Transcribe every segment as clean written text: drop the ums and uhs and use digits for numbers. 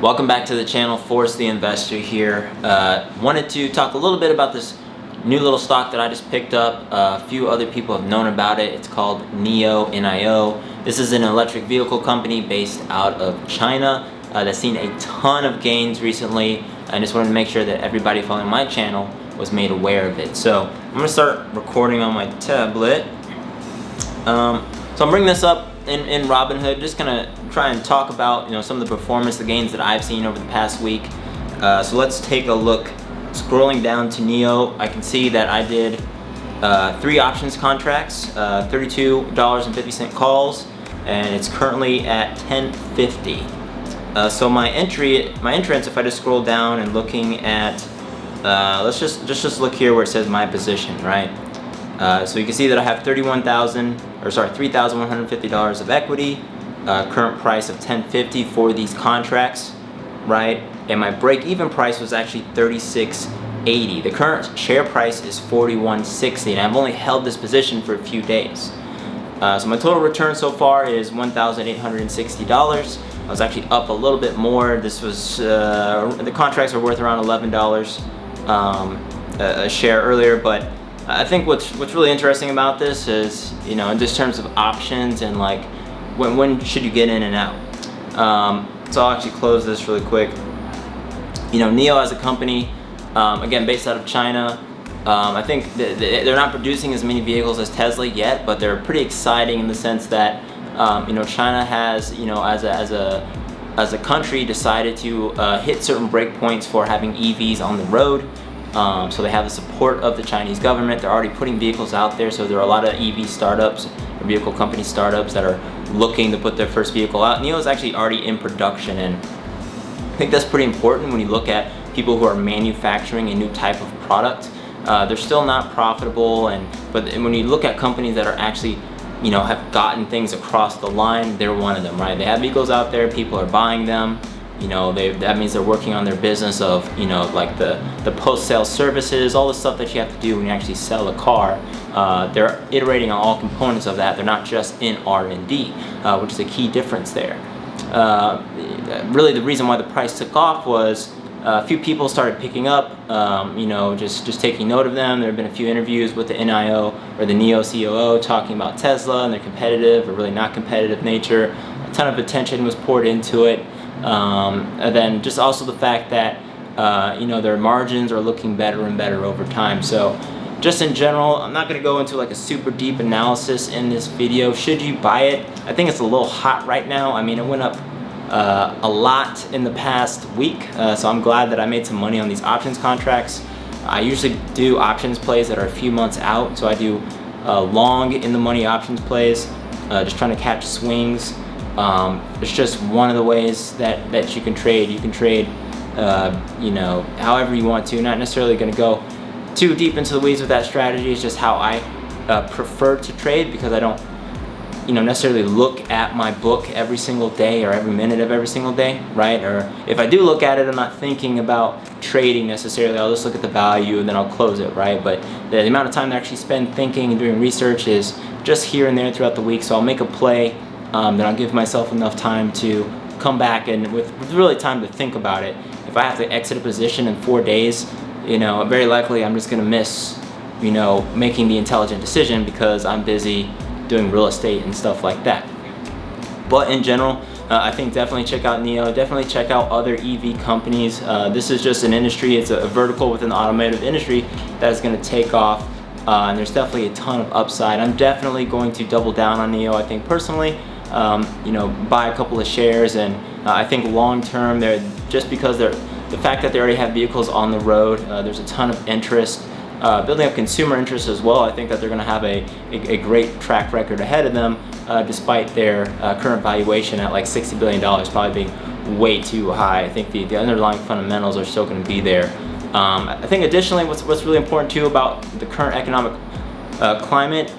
Welcome back to the channel. Forrest the Investor here. Wanted to talk a little bit about this new little stock that I just picked up. A few other people have known about it. It's called NIO. This is an electric vehicle company based out of China that's seen a ton of gains recently. I just wanted to make sure that everybody following my channel was made aware of it. So I'm going to start recording on my tablet. So I'm bringing this up in Robinhood, just gonna try and talk about some of the performance, the gains that I've seen over the past week. So let's take a look. Scrolling down to NIO, I can see that I did 3 options contracts, $32.50 calls, and it's currently at $10.50. So my entrance, if I just scroll down and looking at, let's just look here where it says my position, right? So you can see that I have $3,150 of equity, current price of $10.50 for these contracts, right? And my break-even price was actually $36.80. The current share price is $41.60, and I've only held this position for a few days. So my total return so far is $1,860. I was actually up a little bit more. This was the contracts are worth around $11 a share earlier, but I think what's really interesting about this is, in just terms of options and like when should you get in and out. So I'll actually close this really quick. NIO as a company, again based out of China. I think they're not producing as many vehicles as Tesla yet, but they're pretty exciting in the sense that China has as a country decided to hit certain breakpoints for having EVs on the road. So they have the support of the Chinese government. They're already putting vehicles out there, so there are a lot of EV startups, or vehicle company startups that are looking to put their first vehicle out. NIO is actually already in production, and I think that's pretty important when you look at people who are manufacturing a new type of product. They're still not profitable, but when you look at companies that are actually have gotten things across the line, they're one of them, right? They have vehicles out there, people are buying them. That means they're working on their business of, like the post-sale services, all the stuff that you have to do when you actually sell a car. They're iterating on all components of that. They're not just in R&D, which is a key difference there. Really, the reason why the price took off was a few people started picking up, just taking note of them. There have been a few interviews with the NIO or the NIO COO talking about Tesla and their competitive or really not competitive nature. A ton of attention was poured into it. And then just also the fact that their margins are looking better and better over time. So just in general, I'm not going to go into like a super deep analysis in this video. Should you buy it? I think it's a little hot right now. I mean, it went up a lot in the past week, so I'm glad that I made some money on these options contracts. I usually do options plays that are a few months out, so I do long in the money options plays, just trying to catch swings. It's just one of the ways that you can trade. You can trade, however you want to. Not necessarily going to go too deep into the weeds with that strategy. It's just how I prefer to trade, because I don't, necessarily look at my book every single day or every minute of every single day, right? Or if I do look at it, I'm not thinking about trading necessarily. I'll just look at the value and then I'll close it, right? But the amount of time I actually spend thinking and doing research is just here and there throughout the week. So I'll make a play. Then I'll give myself enough time to come back and with really time to think about it. If I have to exit a position in 4 days, very likely I'm just going to miss, making the intelligent decision because I'm busy doing real estate and stuff like that. But in general, I think definitely check out NIO. Definitely check out other EV companies. This is just an industry. It's a vertical within the automotive industry that is going to take off. And there's definitely a ton of upside. I'm definitely going to double down on NIO, I think personally. Buy a couple of shares, and I think long term, just because the fact that they already have vehicles on the road, there's a ton of interest, building up consumer interest as well. I think that they're going to have a great track record ahead of them, despite their current valuation at like $60 billion, probably being way too high. I think the underlying fundamentals are still going to be there. I think additionally, what's really important too about the current economic climate.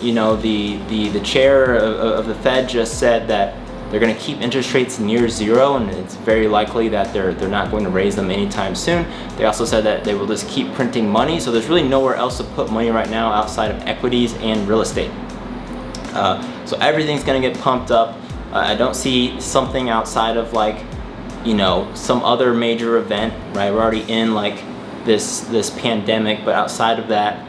The chair of the Fed just said that they're going to keep interest rates near zero, and it's very likely that they're not going to raise them anytime soon. They also said that they will just keep printing money, so there's really nowhere else to put money right now outside of equities and real estate. So everything's going to get pumped up. I don't see something outside of like you know, some other major event, right? We're already in like this pandemic, but outside of that,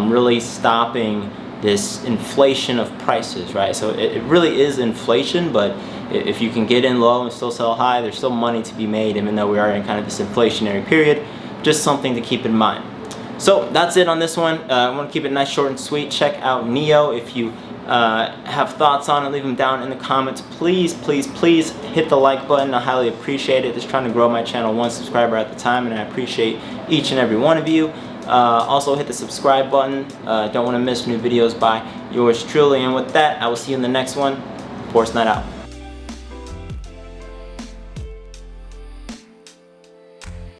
really stopping this inflation of prices, right? So it really is inflation, but if you can get in low and still sell high, there's still money to be made, even though we are in kind of this inflationary period. Just something to keep in mind. So that's it on this one. I want to keep it nice, short, and sweet. Check out NIO. If you have thoughts on it, leave them down in the comments. Please, please, please hit the like button. I highly appreciate it. Just trying to grow my channel one subscriber at a time, and I appreciate each and every one of you. Also hit the subscribe button. Don't want to miss new videos by yours truly. And with that, I will see you in the next one. Force Night out.